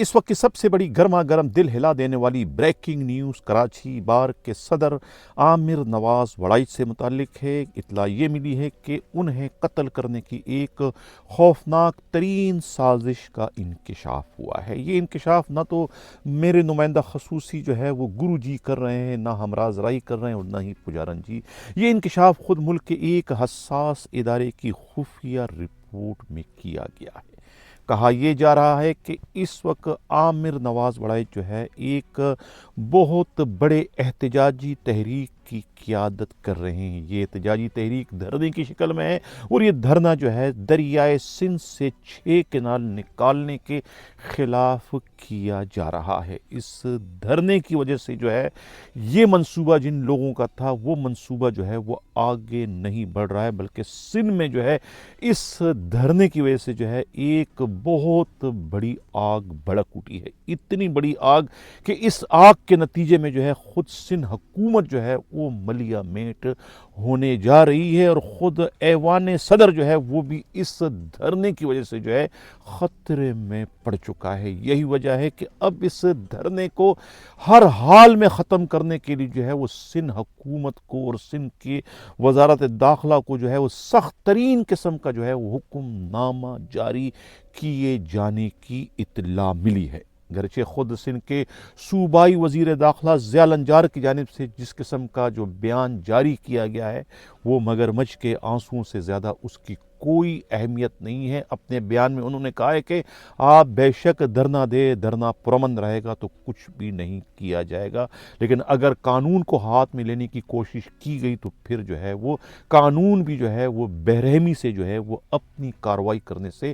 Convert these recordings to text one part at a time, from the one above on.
اس وقت کی سب سے بڑی گرما گرم دل ہلا دینے والی بریکنگ نیوز کراچی بار کے صدر عامر نواز وڑائچ سے متعلق ہے۔ اطلاع یہ ملی ہے کہ انہیں قتل کرنے کی ایک خوفناک ترین سازش کا انکشاف ہوا ہے۔ یہ انکشاف نہ تو میرے نمائندہ خصوصی جو ہے وہ گرو جی کر رہے ہیں، نہ ہمراز رائی کر رہے ہیں، اور نہ ہی پجارن جی۔ یہ انکشاف خود ملک کے ایک حساس ادارے کی خفیہ رپورٹ میں کیا گیا ہے۔ کہا یہ جا رہا ہے کہ اس وقت عامر نواز وڑائچ جو ہے ایک بہت بڑے احتجاجی تحریک کی قیادت کر رہے ہیں۔ یہ احتجاجی تحریک دھرنے کی شکل میں ہے، اور یہ دھرنا جو ہے دریائے سندھ سے 6 کینال نکالنے کے خلاف کیا جا رہا ہے۔ اس دھرنے کی وجہ سے جو ہے یہ منصوبہ جن لوگوں کا تھا وہ منصوبہ جو ہے وہ آگے نہیں بڑھ رہا ہے، بلکہ سندھ میں جو ہے اس دھرنے کی وجہ سے جو ہے ایک بہت بڑی آگ بھڑک اٹھی ہے۔ اتنی بڑی آگ کہ اس آگ کے نتیجے میں جو ہے خود سندھ حکومت جو ہے وہ ملیا میٹ ہونے جا رہی ہے، اور خود ایوان صدر جو ہے وہ بھی اس دھرنے کی وجہ سے جو ہے خطرے میں پڑ چکا ہے۔ یہی وجہ ہے کہ اب اس دھرنے کو ہر حال میں ختم کرنے کے لیے جو ہے وہ سندھ حکومت کو اور سندھ کی وزارت داخلہ کو جو ہے وہ سخت ترین قسم کا جو ہے وہ حکم نامہ جاری کیے جانے کی اطلاع ملی ہے۔ گرچہ خود سندھ کے صوبائی وزیر داخلہ ضیاء الانجار کی جانب سے جس قسم کا جو بیان جاری کیا گیا ہے وہ مگرمچھ کے آنسوؤں سے زیادہ اس کی کوئی اہمیت نہیں ہے۔ اپنے بیان میں انہوں نے کہا ہے کہ آپ بے شک دھرنا دے، دھرنا پرامن رہے گا تو کچھ بھی نہیں کیا جائے گا، لیکن اگر قانون کو ہاتھ میں لینے کی کوشش کی گئی تو پھر جو ہے وہ قانون بھی جو ہے وہ بے رحمی سے جو ہے وہ اپنی کارروائی کرنے سے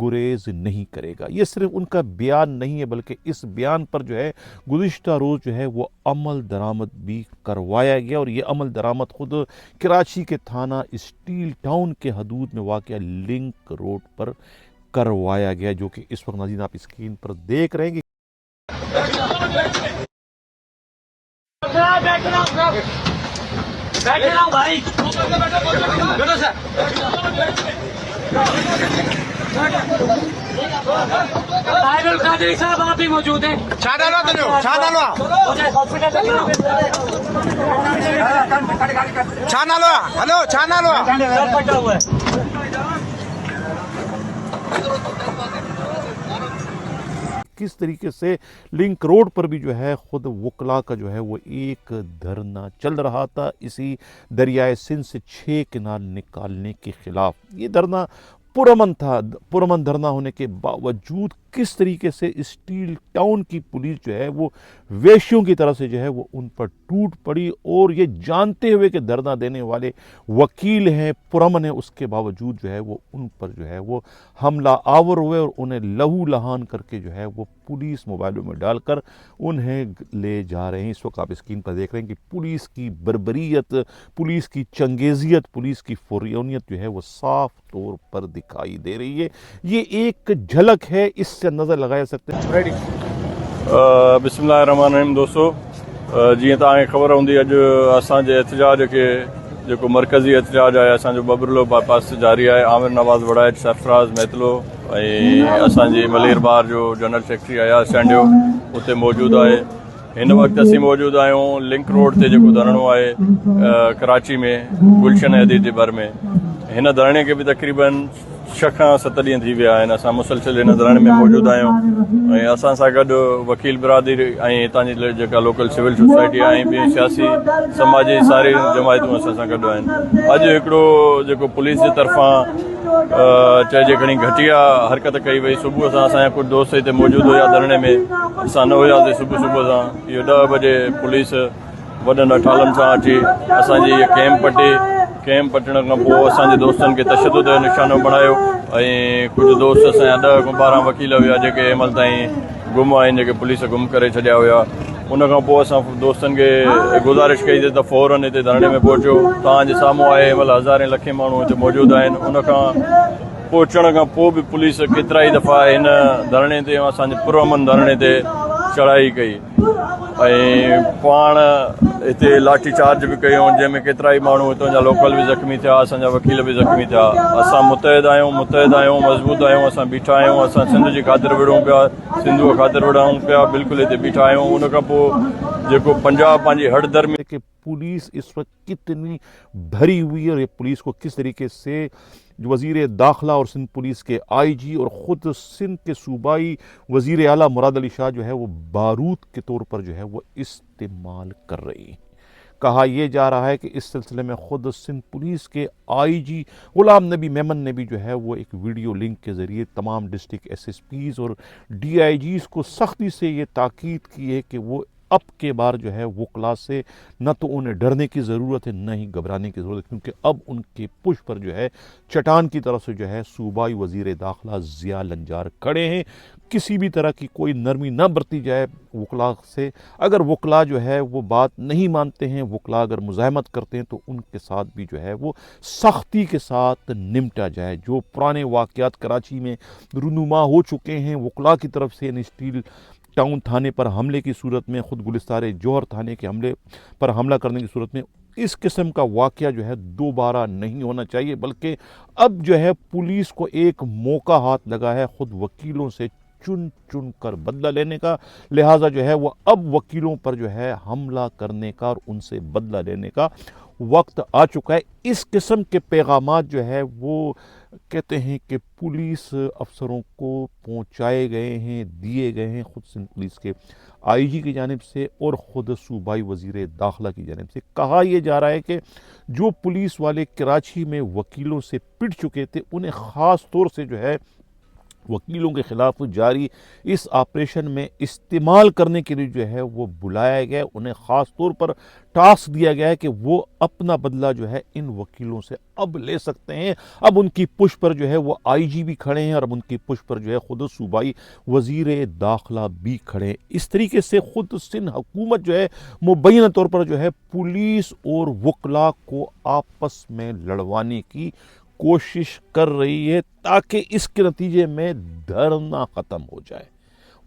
گریز نہیں کرے گا۔ یہ صرف ان کا بیان نہیں ہے، بلکہ اس بیان پر جو ہے گزشتہ روز جو ہے وہ عمل درآمد بھی کروایا گیا، اور یہ عمل درآمد خود کراچی کے تھانہ اسٹیل ٹاؤن کے حدود میں واقع لنک روڈ پر کروایا گیا، جو کہ اس وقت ناظرین آپ اسکرین پر دیکھ رہے ہیں۔ القادری صاحب آپ بھی موجود ہیں؟ کس طریقے سے لنک روڈ پر بھی جو ہے خود وکلا کا جو ہے وہ ایک دھرنا چل رہا تھا اسی دریائے سندھ سے 6 کینال نکالنے کے خلاف۔ یہ دھرنا پرامن تھا، پرامن دھرنا ہونے کے باوجود کس طریقے سے اسٹیل ٹاؤن کی پولیس جو ہے وہ ویشیوں کی طرح سے جو ہے وہ ان پر ٹوٹ پڑی، اور یہ جانتے ہوئے کہ دھرنا دینے والے وکیل ہیں، پرامن ہیں، اس کے باوجود جو ہے وہ ان پر جو ہے وہ حملہ آور ہوئے، اور انہیں لہو لہان کر کے جو ہے وہ پولیس موبائلوں میں ڈال کر انہیں لے جا رہے ہیں۔ اس وقت آپ اسکرین پر دیکھ رہے ہیں کہ پولیس کی بربریت، پولیس کی چنگیزیت، پولیس کی فوریونیت جو ہے وہ صاف طور پر دکھائی دے رہی ہے۔ یہ ایک جھلک ہے، اس سے اندازہ لگایا سکتے ہیں۔ بسم اللہ الرحمن الرحیم دوستو، جی تاکہ خبر ہوندی اج اساں احتجاج کے جو مرکزی احتجاج ہے اساں جو ببرلو بائی پاس سے جاری ہے، عامر نواز وڑائچ، سرفراز محتلو اساں جی ملیر بار جو جنرل سیکرٹری آیا سینڈیو اتنے موجود ہے۔ ان وقت اسی موجود آئوں لنک روڈ تے جو دھرنو ہے کراچی میں گلشن حدیدی بر میں۔ ان دھرنے کے بھی تقریباً 6-7 ڈींहं थी विया आहिनि। असां मुसलसिल हिन धरणे में मौजूदु आहियूं ऐं असां सां गॾु वकील बिरादरी ऐं हितां जी जेका लोकल सिविल सोसाइटी आहे ऐं ॿियूं सियासी समाजी सारी जमायतूं असां सां गॾु आहिनि। अॼु हिकिड़ो जेको पुलिस जे तरफ़ां चइजे घणी घटिया हरकत कई वई। सुबुह सां असांजा कुझु दोस्त हिते मौजूदु हुया धरणे में, असां न हुयासीं सुबुह सां। इहो 10 बजे पुलिस वॾनि अठालनि सां अची असांजी इहा कैम्प पटण खां पोइ असांजे दोस्तनि खे तशदुद जो निशानो बणायो, ऐं कुझु दोस्त असांजा 10 खां 12 वकील हुया जेके हिनमहिल ताईं गुम आहिनि, जेके पुलिस गुम करे छॾिया हुया। उन खां पोइ असां दोस्तनि खे गुज़ारिश कई त फ़ौरन हिते धरणे में पहुचो। तव्हांजे साम्हूं आहे हिनमहिल हज़ारें लखे माण्हू हिते मौजूदु आहिनि। उन खां पहुचण खां पोइ बि पुलिस केतिरा ई दफ़ा हिन धरणे ते असांजे पुरअमन धरणे ते चढ़ाई कई, ऐं पाण हिते लाठी चार्ज बि कयूं जंहिंमें केतिरा ई माण्हू हितां जा लोकल बि ज़ख़्मी थिया, असांजा वकील बि ज़ख़्मी थिया। असां मुतहिद आहियूं, मज़बूत आहियूं, असां बीठा आहियूं, असां सिंध जी ख़ातिर विढ़ूं पिया, सिंधूअ ख़ातिर विढ़ूं पिया, बिल्कुलु हिते बीठा आहियूं। उन खां पोइ जेको पंजाब पंहिंजी हड़दर में कि पुलिस इस वक्त कितनी भरी हुई है और ये पुलिस को किस तरीके से जो वज़ीर दाखिला और सिंध पुलिस के आईजी और ख़ुद सिंध के सूबाई वज़ीर आला मुराद अली शाह जो है वो बारूद के तौर पर जो है वो इस्तेमाल कर रही है। कहा यह जा रहा है कि इस सिलसिले में ख़ुद सिंध पुलिस के आईजी ग़ुलाम नबी मेमन ने भी जो है वो एक वीडियो लिंक के ज़रिए तमाम डिस्ट्रिक्ट एसएसपीज़ और डीआईजीज़ को सख्ती से ये ताकीद की है कि वो अब के बार जो है वकला से न तो उन्हें डरने की ज़रूरत है न ही घबराने की ज़रूरत है, क्योंकि अब उनके पुश पर जो है चट्टान की तरफ से जो है सूबाई वज़ीर दाखिला ज़िया लंजार खड़े हैं। किसी भी तरह की कोई नरमी न बरती जाए वकला से। अगर वकला जो है वो बात नहीं मानते हैं, वकला अगर मुज़ाहमत करते हैं तो उनके साथ भी जो है वो सख्ती के साथ निमटा जाए। जो पुराने वाक़यात कराची में रूनुमा हो चुके हैं वकला की तरफ से, स्टील टाउन थाने पर हमले की सूरत में, ख़ुद गुलिस्तान जौहर थाने के हमले पर हमला करने की सूरत में, इस किस्म का वाक़या जो है दोबारा नहीं होना चाहिए। बल्कि अब जो है पुलिस को एक मौका हाथ लगा है ख़ुद वकीलों से चुन चुन कर बदला लेने का। लिहाजा जो है वो अब वकीलों पर जो है हमला करने का और उनसे बदला लेने का वक्त आ चुका है। इस किस्म के पैगामात जो है वो कहते हैं कि पुलिस अफसरों को पहुंचाए गए हैं, दिए गए हैं ख़ुद सिंध पुलिस के आईजी की जानिब से और ख़ुद सूबाई वज़ीर दाखिला की जानिब से। कहा यह जा रहा है कि जो पुलिस वाले कराची में वकीलों से पिट चुके थे उन्हें ख़ास तौर से जो है वकीलों के ख़िलाफ़ जारी इस ऑपरेशन में इस्तेमाल करने के लिए जो है वो बुलाया गया। उन्हें ख़ास तौर पर टास्क दिया गया है कि वो अपना बदला जो है इन वकीलों से अब ले सकते हैं। अब उनकी पुश पर जो है वो आईजी भी खड़े हैं और अब उनकी पुश पर जो है ख़ुद सूबाई वज़ीर दाखिला भी खड़े हैं। इस तरीके से ख़ुद सिंध हुकूमत जो है मुबैना तौर पर जो है पुलिस और वकला को आपस में लड़वाने की कोशिश कर रही है ताकि इसके नतीजे में धरना ख़त्म हो जाए।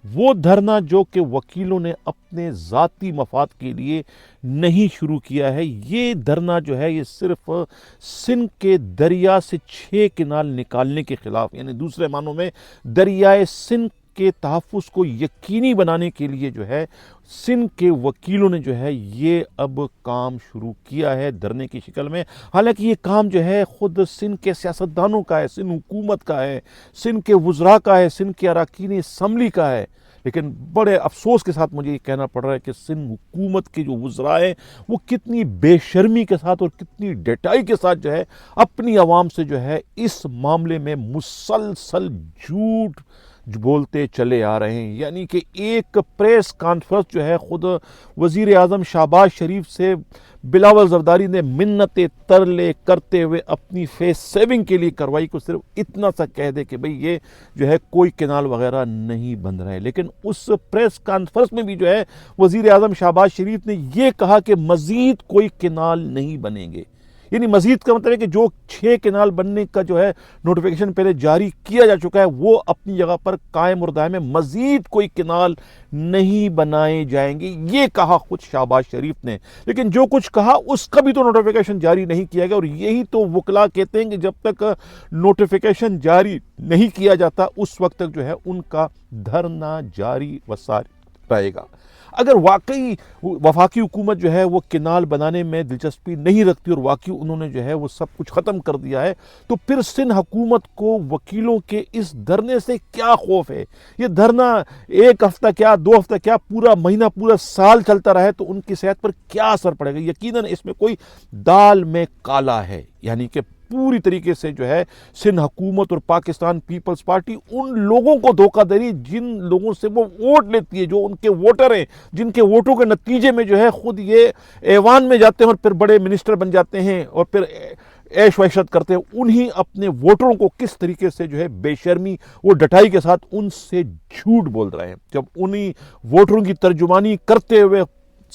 वो धरना जो कि वकीलों ने अपने ज़ाती मफाद के लिए नहीं शुरू किया है, ये धरना जो है ये सिर्फ सिंध के दरिया से 6 किनाल निकालने के ख़िलाफ़, यानी दूसरे मानों में दरियाए सिंध के तहफ़्फ़ुज़ को यकीनी बनाने के लिए जो है सिंध के वकीलों ने जो है ये अब काम शुरू किया है धरने की शक्ल में। हालांकि ये काम जो है ख़ुद सिंध के सियासतदानों का है, सिंध हुकूमत का है, सिंध के वज़रा का है, सिंध के अरकान असम्बली का है। लेकिन बड़े अफसोस के साथ मुझे ये कहना पड़ रहा है कि सिंध हुकूमत के जो वज़रा हैं वो कितनी बेशर्मी के साथ और कितनी डटाई के साथ जो है अपनी आवाम से जो है इस मामले में मुसलसल झूठ बोलते चले आ रहे हैं। यानी कि एक प्रेस कॉन्फ्रेंस जो है ख़ुद वज़ीर आज़म शहबाज शरीफ से बिलावल ज़रदारी ने मिन्नतें तरले करते हुए अपनी फेस सेविंग के लिए करवाई को सिर्फ इतना सा कह दे कि भाई ये जो है कोई केनाल वगैरह नहीं बन रहा है। लेकिन उस प्रेस कॉन्फ्रेंस में भी जो है वज़ीर आज़म शहबाज शरीफ ने ये कहा कि मज़ीद कोई केनाल नहीं बनेंगे। यानी मज़ीद का मतलब है कि जो 6 केनाल बनने का जो है नोटिफिकेशन पहले जारी किया जा चुका है वो अपनी जगह पर कायम और दायम है, मज़ीद कोई केनाल नहीं बनाए जाएंगे, ये कहा खुद शहबाज शरीफ ने। लेकिन जो कुछ कहा उसका भी तो नोटिफिकेशन जारी नहीं किया गया और यही तो वकला कहते हैं कि जब तक नोटिफिकेशन जारी नहीं किया जाता उस वक्त तक जो है उनका धरना जारी व सारी रहेगा। अगर वाकई वफाकी हुकूमत जो है वो केनाल बनाने में दिलचस्पी नहीं रखती और वाकई उन्होंने जो है वो सब कुछ ख़त्म कर दिया है तो फिर सिंध हुकूमत को वकीलों के इस धरने से क्या खौफ है? ये धरना 1 हफ़्ता क्या 2 हफ़्ता क्या पूरा महीना पूरा साल चलता रहे तो उनकी सेहत पर क्या असर पड़ेगा? यकीनन इसमें कोई दाल में काला है। यानी कि पूरी तरीके से जो है सिंध हुकूमत और पाकिस्तान पीपल्स पार्टी उन लोगों को धोखा दे रही जिन लोगों से वो वोट लेती है, जो उनके वोटर हैं, जिनके वोटों के नतीजे में जो है खुद ये ऐवान में जाते हैं और फिर बड़े मिनिस्टर बन जाते हैं और फिर ऐश वैशत करते हैं। उन्हीं अपने वोटरों को किस तरीके से जो है बेशर्मी वो डटाई के साथ उनसे झूठ बोल रहे हैं, जब उन्हीं वोटरों की तर्जुमानी करते हुए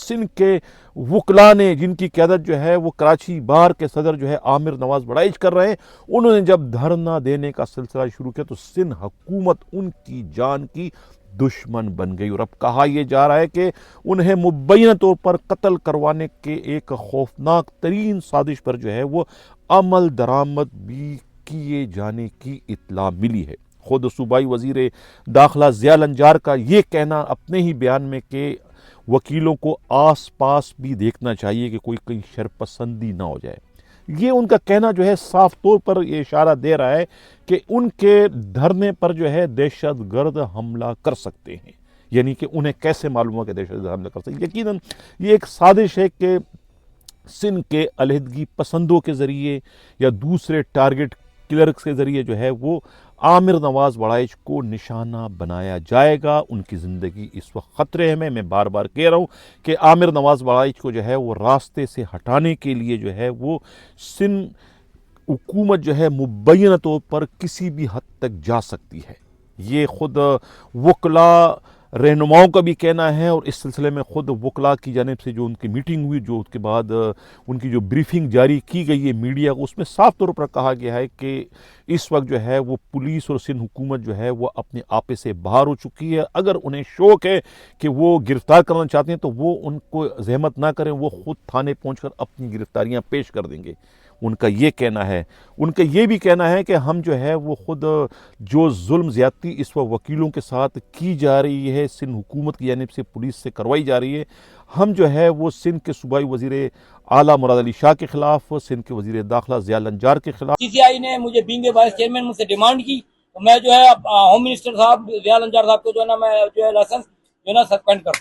सिंध के वकला ने, जिनकी क़यादत जो है वो कराची बार के सदर जो है आमिर नवाज़ वड़ाइच कर रहे हैं, उन्होंने जब धरना देने का सिलसिला शुरू किया तो सिंध हुकूमत उनकी जान की दुश्मन बन गई। और अब कहा यह जा रहा है कि उन्हें मुबैना तौर पर कत्ल करवाने के एक खौफनाक तरीन साजिश पर जो है वो अमल दरामद भी किए जाने की इत्तला मिली है। खुद सूबाई वज़ीर दाखिला ज़िया लंजार का ये कहना अपने ही बयान में कि वकीलों को आस पास भी देखना चाहिए कि कोई कहीं शरपसंदी ना हो जाए, ये उनका कहना जो है साफ तौर पर ये इशारा दे रहा है कि उनके धरने पर जो है दहशतगर्द हमला कर सकते हैं। यानी कि उन्हें कैसे मालूम हो कि दहशतगर्द हमला कर सकते हैं? यकीनन ये एक साजिश है कि सिंध के अलहदगी पसंदों के ज़रिए या दूसरे टारगेट किलर्स के ज़रिए जो है वो आमिर नवाज़ वड़ाइच को निशाना बनाया जाएगा। उनकी ज़िंदगी इस वक्त ख़तरे में। मैं बार बार कह रहा हूँ कि आमिर नवाज़ वड़ाइच को जो है वो रास्ते से हटाने के लिए जो है वो सिंध हुकूमत जो है मुबैना तौर पर किसी भी हद तक जा सकती है। ये ख़ुद वकला रहनुमाओं का भी कहना है और इस सिलसिले में ख़ुद वकला की जानिब से जो उनकी मीटिंग हुई, जो उसके बाद उनकी जो ब्रीफिंग जारी की गई है मीडिया को, उसमें साफ तौर पर कहा गया है कि इस वक्त जो है वो पुलिस और सिंध हुकूमत जो है वो अपने आपे से बाहर हो चुकी है। अगर उन्हें शौक़ है कि वो गिरफ़्तार करना चाहते हैं तो वो उनको जहमत ना करें, वो ख़ुद थाने पहुँच कर अपनी गिरफ़्तारियाँ पेश कर देंगे। उनका ये कहना है। उनका ये भी कहना है कि हम जो है वो ख़ुद जो जुल्म ज़्यादती इस वक्त वकीलों के साथ की जा रही है, सिंध हुकूमत की जानिब से पुलिस से करवाई जा रही है, हम जो है वो सिंध के सूबाई वज़ीर आला मुराद अली शाह के ख़िलाफ़, सिंध के वज़ीर दाखिला ज़िया लंजार के ख़िलाफ़ सीसीआई ने मुझे बींग वाइस चेयरमैन मुझसे डिमांड की तो मैं जो है होम मिनिस्टर साहब ज़िया लंजार साहब को जो है ना मैं जो है लाइसेंस जो है ना सस्पेंड कर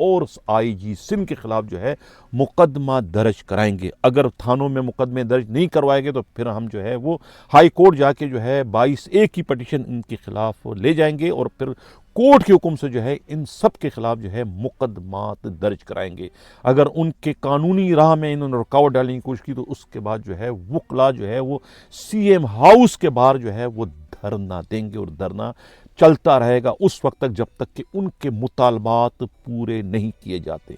और आईजी सिंध के खिलाफ जो है मुकदमा दर्ज कराएंगे। अगर थानों में मुकदमे दर्ज नहीं करवाएंगे तो फिर हम जो है वो हाई कोर्ट जाके जो है 22A की पटिशन इनके खिलाफ ले जाएंगे और फिर कोर्ट के हुक्म से जो है इन सब के खिलाफ जो है मुकदमात दर्ज कराएंगे। अगर उनके कानूनी राह में इन्होंने रुकावट डालने की कोशिश की तो उसके बाद जो है वकला जो है वो CM हाउस के बाहर जो है वो धरना देंगे और धरना चलता रहेगा उस वक्त तक जब तक कि उनके मुतालबात पूरे नहीं किए जाते।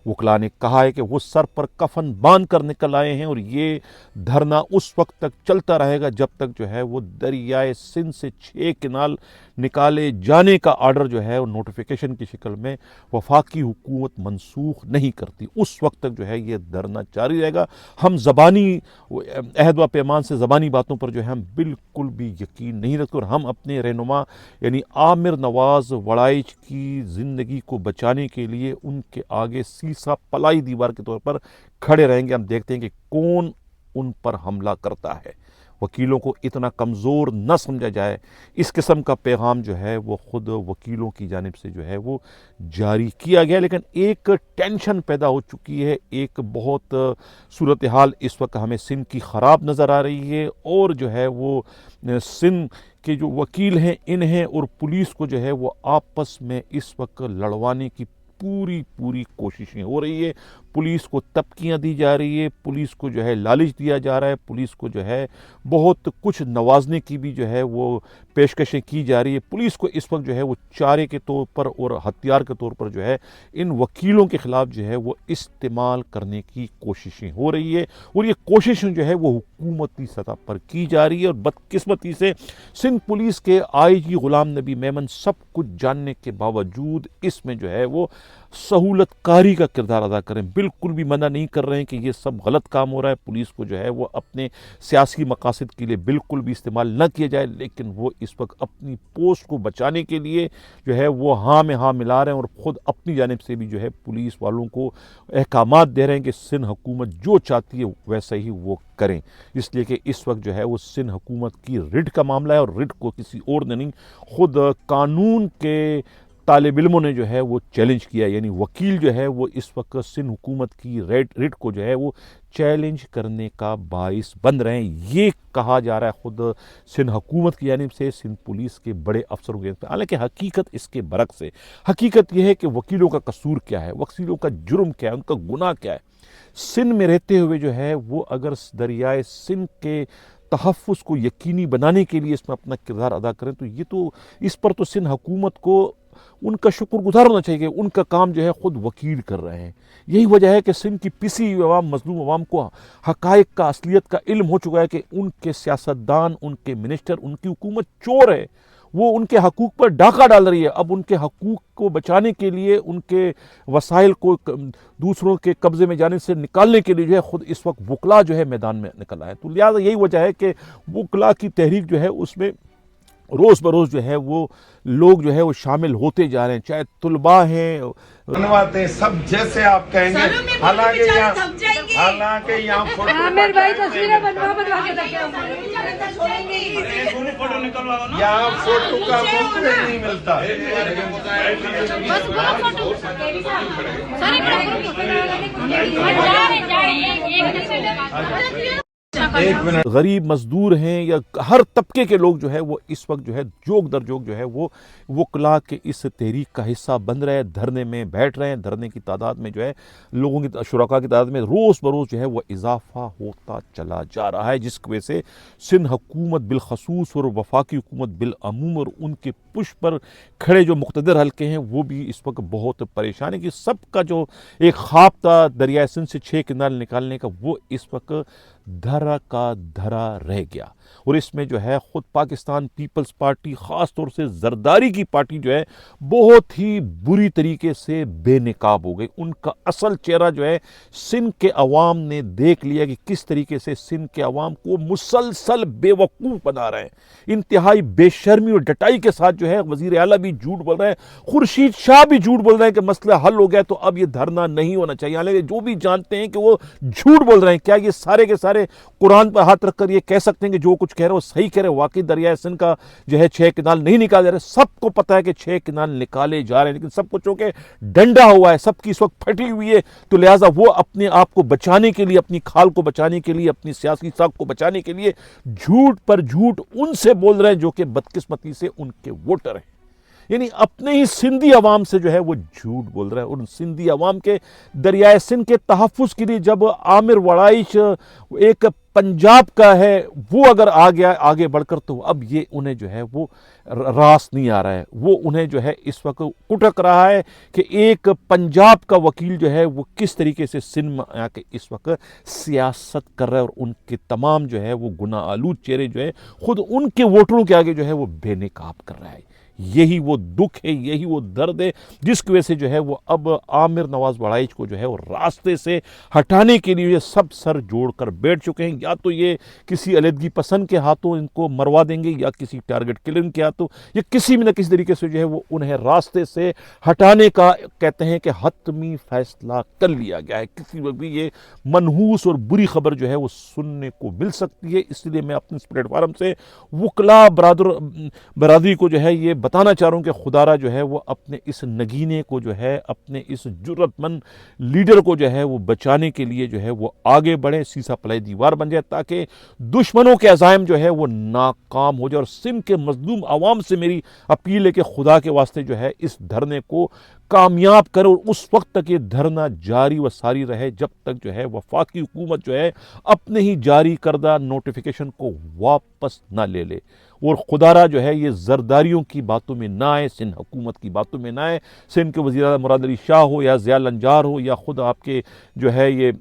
वकला ने कहा है कि वो सर पर कफन बांध कर निकल आए हैं और ये धरना उस वक्त तक चलता रहेगा जब तक जो है वो दरियाए सिंध से 6 किनाल निकाले जाने का आर्डर जो है वो नोटिफिकेशन की शक्ल में वफाकी हुकूमत मनसूख नहीं करती। उस वक्त तक जो है ये धरना जारी रहेगा। हम ज़बानी अहद व पैमान से ज़बानी बातों पर जो है हम बिल्कुल भी यकीन नहीं रखते और हम अपने रहनुमा यानी आमिर नवाज़ वड़ाइच की ज़िंदगी को बचाने के लिए उनके आगे सीसा पलाई दीवार के तौर पर खड़े रहेंगे। हम देखते हैं कि कौन उन पर हमला करता है। वकीलों को इतना कमज़ोर न समझा जाए, इस किस्म का पैगाम जो है वो ख़ुद वकीलों की जानिब से जो है वो जारी किया गया। लेकिन एक टेंशन पैदा हो चुकी है, एक बहुत सूरत हाल इस वक्त हमें सिंध की ख़राब नज़र आ रही है और जो है वो सिंध के जो वकील हैं इन्हें और पुलिस को जो है वो आपस में इस वक्त लड़वाने की पूरी कोशिशें हो रही है। पुलिस को तबकियाँ दी जा रही है, पुलिस को जो है लालच दिया जा रहा है, पुलिस को जो है बहुत कुछ नवाजने की भी जो है वो पेशकशें की जा रही है। पुलिस को इस वक्त जो है वो चारे के तौर पर और हथियार के तौर पर जो है इन वकीलों के ख़िलाफ़ जो है वो इस्तेमाल करने की कोशिशें हो रही है और ये कोशिशें जो है वो हुकूमती सतह पर की जा रही है। और बदकिस्मती से सिंध पुलिस के IG ग़ुलाम नबी मेमन सब कुछ जानने के बावजूद इसमें जो है वो सहूलतकारी का किरदार अदा करें। बिल्कुल भी मना नहीं कर रहे हैं कि ये सब गलत काम हो रहा है, पुलिस को जो है वो अपने सियासी मकासद के लिए बिल्कुल भी इस्तेमाल न किया जाए, लेकिन वो इस वक्त अपनी पोस्ट को बचाने के लिए जो है वो हाँ में हाँ मिला रहे हैं और ख़ुद अपनी जानिब से भी जो है पुलिस वालों को अहकामात दे रहे हैं कि सिंध हुकूमत जो चाहती है वैसा ही वो करें। इसलिए कि इस वक्त जो है वो सिंध हुकूमत की रिट का मामला है और रिट को किसी और ने नहीं, ख़ुद कानून के तालिब इल्मों ने जो है वो चैलेंज किया। यानी वकील जो है वो इस वक्त सिंध हुकूमत की रिट को जो है वो चैलेंज करने का बाइस बन रहे हैं। ये कहा जा रहा है ख़ुद सिंध हुकूमत की जानिब से, सिंध पुलिस के बड़े अफसरों के। हालांकि हकीकत इसके बरक्स है। हकीकत यह है कि वकीलों का कसूर क्या है, वकीलों का जुर्म क्या है, उनका गुनाह क्या है। सिंध में रहते हुए जो है वो अगर दरियाए सिंध के तहफ़्फ़ुज़ को यकीनी बनाने के लिए इसमें अपना किरदार अदा करें, तो ये तो इस पर तो सिंध हुकूमत को उनका शुक्रगुजार होना चाहिए कि उनका काम जो है ख़ुद वकील कर रहे हैं। यही वजह है कि सिंध की पिसी हुई आवाम, मज़लूम आवाम को हक़ाइक़ का, असलियत का इल्म हो चुका है कि उनके सियासतदान, उनके मिनिस्टर, उनकी हुकूमत चोर है, वो उनके हकूक़ पर डाका डाल रही है। अब उनके हकूक़ को बचाने के लिए, उनके वसाइल को दूसरों के कब्ज़े में जाने से निकालने के लिए जो है ख़ुद इस वक्त वकला जो है मैदान में निकल आए। तो लिहाजा यही वजह है कि वकला की तहरीक जो है उसमें रोज़ बरोज़ जो है वो लोग जो है वो शामिल होते जा रहे हैं, चाहे तुलबा हैं, बनवाते सब जैसे आप कहेंगे। हालांकि यहाँ फोटो आमिर भाई तस्वीरें बनवा के यहाँ फोटो का मुफ्त में नहीं मिलता। गरीब मजदूर हैं या हर तबके के लोग जो है वो इस वक्त जो है जोग दर जोग जो है वो वकला के इस तहरीक का हिस्सा बन रहे हैं, धरने में बैठ रहे हैं। धरने की तादाद में जो है लोगों की, शुरका की तादाद में रोज़ बरोज़ जो है वो इजाफा होता चला जा रहा है, जिसकी वजह से सिंध हुकूमत बिलखसूस और वफाकी हुकूमत बिलअमूम और उनके पुश पर खड़े जो मुक़्तदर हल्के हैं वो भी इस वक्त बहुत परेशान है कि सबका जो एक ख्वाब था दरिया सिंध से 6 किनारे निकालने का, वो इस वक्त धरा का धरा रह गया। और इसमें जो है ख़ुद पाकिस्तान पीपल्स पार्टी, ख़ास तौर से जरदारी की पार्टी जो है बहुत ही बुरी तरीके से बेनकाब हो गई। उनका असल चेहरा जो है सिंध के अवाम ने देख लिया कि किस तरीके से सिंध के अवाम को मुसलसल बेवकूफ़ बना रहे हैं। इंतहाई बेशर्मी और डटाई के साथ जो है वज़ीर आला भी झूठ बोल रहे हैं, खुर्शीद शाह भी झूठ बोल रहे हैं कि मसला हल हो गया तो अब ये धरना नहीं होना चाहिए। हालांकि जो भी जानते हैं कि वो झूठ बोल रहे हैं, क्या ये सारे के सारे कुरान पर हाथ रखकर ये कह सकते हैं कि जो कुछ कह रहे हैं वो सही कह रहे हैं? वाकई दरिया सिंध का जो है 6 किनाल नहीं निकाले जा रहे। सबको पता है कि 6 किनाल निकाले जा रहे हैं, लेकिन सब कुछ हो के डंडा हुआ है, सबकी इस वक्त फटी हुई है। तो लिहाजा वो अपने आप को बचाने के लिए, अपनी खाल को बचाने के लिए, अपनी सियासी साख को बचाने के लिए झूठ पर झूठ उनसे बोल रहे हैं जो कि बदकिस्मती से उनके वोटर हैं। यानी अपने ही सिंधी अवाम से जो है वो झूठ बोल रहा है। और सिंधी अवाम के दरियाए सिंध के तहफ़्फ़ुज़ के लिए जब आमिर वड़ाइच एक पंजाब का है, वो अगर आ गया आगे बढ़कर, तो अब ये उन्हें जो है वो रास नहीं आ रहा है। वो उन्हें जो है इस वक्त कुटक रहा है कि एक पंजाब का वकील जो है वो किस तरीके से सिंध में आके इस वक्त सियासत कर रहा है, और उनके तमाम जो है वो गुनाह आलूद चेहरे जो है खुद उनके वोटरों के आगे जो है वो बेनकाब कर रहा है। यही वो दुख है, यही वो दर्द है जिसकी वजह से जो है वो अब आमिर नवाज वड़ाइच को जो है वो रास्ते से हटाने के लिए सब सर जोड़कर बैठ चुके हैं। या तो ये किसी अलहदगी पसंद के हाथों इनको मरवा देंगे, या किसी टारगेट किलिंग के हाथों, या किसी भी न किसी तरीके से जो है वो उन्हें रास्ते से हटाने का कहते हैं कि हतमी फैसला कर लिया गया है। किसी वक्त भी ये मनहूस और बुरी खबर जो है वो सुनने को मिल सकती है। इसलिए मैं अपने इस प्लेटफार्म से वकला बरादरी को जो है ये बताना चाह रहा हूँ कि खुदारा जो है वो अपने इस नगीने को जो है, अपने इस जुर्रतमंद लीडर को जो है वो बचाने के लिए जो है वो आगे बढ़े, सीसा पलाई दीवार बन जाए, ताकि दुश्मनों के अज़ाइम जो है वो नाकाम हो जाए। और सिंध के मजलूम आवाम से मेरी अपील है कि खुदा के वास्ते जो है इस धरने को कामयाब करो, और उस वक्त तक ये धरना जारी व सारी रहे जब तक जो है वफाकी हुकूमत जो है अपने ही जारी करदा नोटिफिकेशन को वापस ना ले ले। और खुदारा जो है ये जरदारियों की बातों में ना आए, सिंध हुकूमत की बातों में ना आए। सिंध के वज़ीर आला मुराद अली शाह हो, या ज़िया लंजार हो, या ख़ुद आपके जो है ये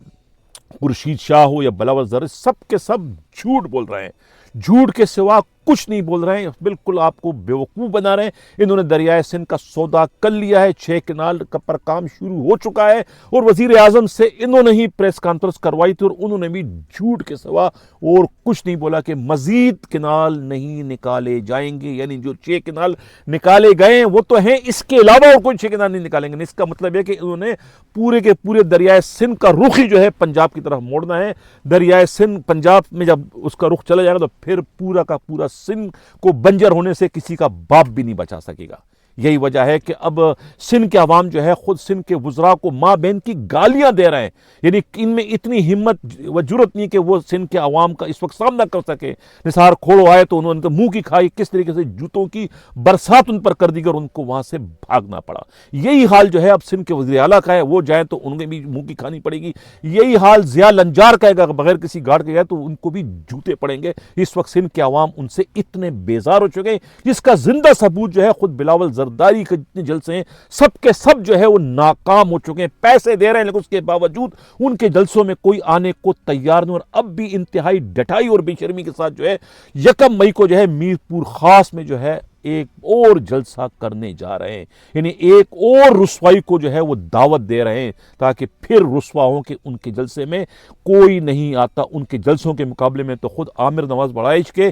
खुर्शीद शाह हो, या बिलावल ज़र, सब के सब झूठ बोल रहे हैं। झूठ के सिवा कुछ नहीं बोल रहे हैं, बिल्कुल आपको बेवकूफ़ बना रहे हैं। इन्होंने दरियाए सिंध का सौदा कर लिया है, 6 किनाल पर काम शुरू हो चुका है, और वज़ीर आज़म से इन्होंने ही प्रेस कॉन्फ्रेंस करवाई थी, और उन्होंने भी झूठ के सिवा और कुछ नहीं बोला कि मज़ीद किनाल नहीं निकाले जाएंगे। यानी जो 6 किनाल निकाले गए हैं वो तो हैं, इसके अलावा और कोई 6 किनाल नहीं निकालेंगे। इसका मतलब है कि इन्होंने पूरे के पूरे दरियाए सिंध का रुख ही जो है पंजाब की तरफ मोड़ना है। दरियाए सिंध पंजाब में जब उसका रुख चला जाएगा तो फिर पूरा का पूरा सिंध को बंजर होने से किसी का बाप भी नहीं बचा सकेगा। یہی وجہ ہے کہ اب سندھ کے عوام جو ہے خود سندھ کے وزراء کو ماں بہن کی گالیاں دے رہے ہیں، یعنی ان میں اتنی ہمت و جرت نہیں کہ وہ سندھ کے عوام کا اس وقت سامنا کر سکے۔ نثار کھوڑو آئے تو انہوں نے تو منہ کی کھائی، کس طریقے سے جوتوں کی برسات ان پر کر دی اور ان کو وہاں سے بھاگنا پڑا۔ یہی حال جو ہے اب سندھ کے وزیر اعلیٰ کا ہے، وہ جائیں تو انہیں بھی منہ کی کھانی پڑے گی۔ یہی حال ضیاء لنجار کا ہے، اگر بغیر کسی گارڈ کے گئے تو ان کو بھی جوتے پڑیں گے۔ اس وقت سندھ کے عوام ان سے اتنے بیزار ہو چکے ہیں، جس کا زندہ ثبوت جو ہے خود بلاول زرداری کے جتنے جلسے ہیں سب کے سب جو ہے وہ ناکام ہو چکے ہیں۔ پیسے دے رہے ہیں لیکن اس کے باوجود ان کے جلسوں میں کوئی آنے کو تیار نہیں، اور اب بھی انتہائی ڈٹائی اور بے شرمی کے ساتھ جو ہے 1 مئی کو جو ہے میر پور خاص میں جو ہے ایک اور جلسہ کرنے جا رہے ہیں، یعنی ایک اور رسوائی کو جو ہے وہ دعوت دے رہے ہیں تاکہ پھر رسوا ہوں کہ ان کے جلسے میں کوئی نہیں آتا۔ ان کے جلسوں کے مقابلے میں تو خود عامر نواز بڑائچ کے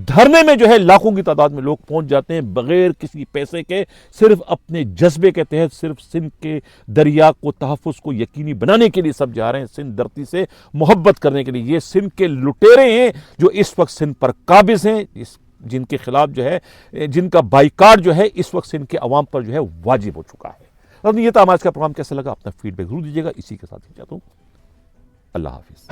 دھرنے میں جو ہے لاکھوں کی تعداد میں لوگ پہنچ جاتے ہیں بغیر کسی پیسے کے، صرف اپنے جذبے کے تحت، صرف سندھ کے دریا کو تحفظ کو یقینی بنانے کے لیے سب جا رہے ہیں، سندھ دھرتی سے محبت کرنے کے لیے۔ یہ سندھ کے لٹیرے ہیں جو اس وقت سندھ پر قابض ہیں، جن کے خلاف جو ہے، جن کا بائیکاٹ جو ہے اس وقت سندھ کے عوام پر جو ہے واجب ہو چکا ہے۔ یہ تھا آج کا پروگرام، کیسا لگا اپنا فیڈ بیک ضرور دیجیے گا۔ اسی کے ساتھ چاہتا ہوں اللہ حافظ۔